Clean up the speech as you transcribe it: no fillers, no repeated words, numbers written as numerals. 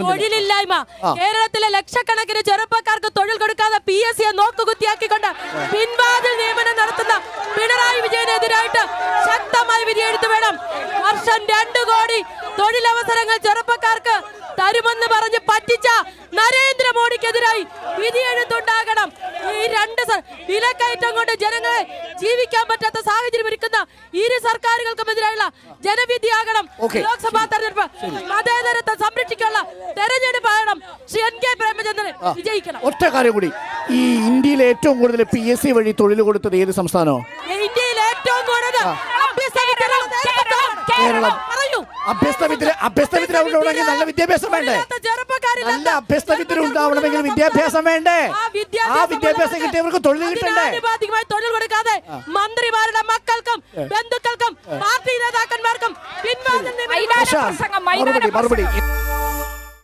തൊഴിലില്ലായ്മ കേരളത്തിലെ ലക്ഷക്കണക്കിന് ചെറുപ്പക്കാർക്ക് തൊഴിൽ കൊടുക്കാതെ PSC നോക്കുകുത്തിയാക്കിക്കൊണ്ട് പിൻവാതിൽ നിയമനം നടത്തുന്ന പിണറായി വിജയനെതിരായിട്ട് ശക്തമായ വിധിയെഴുത്ത് വേണം. വർഷം 2 കോടി തൊഴിലവസരങ്ങൾ ചെറുപ്പക്കാർക്ക് തരുമെന്ന് പറഞ്ഞ് പറ്റിച്ച നരേന്ദ്രമോദിക്കെതിരായി വിധിയെഴുത്തുണ്ടാകണം. ഈ വിലക്കയറ്റം കൊണ്ട് ജനങ്ങളെ ജീവിക്കാൻ പറ്റാത്ത സാഹചര്യം ഒരുക്കുന്ന ഇരു സർക്കാരുകൾക്കുമെതിരായുള്ള ജനവിധിയാകണം. ലോക്സഭാ തെരഞ്ഞെടുപ്പ് മതേതരത്വം സംരക്ഷിക്കാനുള്ള തെരഞ്ഞെടുപ്പാകണം. ശ്രീ N K പ്രേമചന്ദ്രൻ വിജയിക്കണം. ഒറ്റ കാര്യം കൂടി, ഈ ഇന്ത്യയിൽ ഏറ്റവും കൂടുതൽ PSC വഴി തൊഴിൽ കൊടുത്തത് ഏത് സംസ്ഥാനമോ? ഇന്ത്യയിൽ ഏറ്റവും കൂടുതൽ കേരളം. അഭ്യസ്തവിദ്യരുണ്ടാവണമെങ്കിൽ നല്ല വിദ്യാഭ്യാസം വേണ്ടേ? നല്ല അഭ്യസ്തവിദ്യരുണ്ടാവണമെങ്കിൽ വിദ്യാഭ്യാസം വേണ്ടേ? ആ വിദ്യാഭ്യാസം കിട്ടിയവർക്ക് തൊഴിൽ കിട്ടണ്ടേ? തൊഴിൽ കൊടുക്കാതെ മന്ത്രിമാരുടെ മക്കൾക്കും ബന്ധുക്കൾക്കും പാർട്ടി നേതാക്കന്മാർക്കും മറുപടി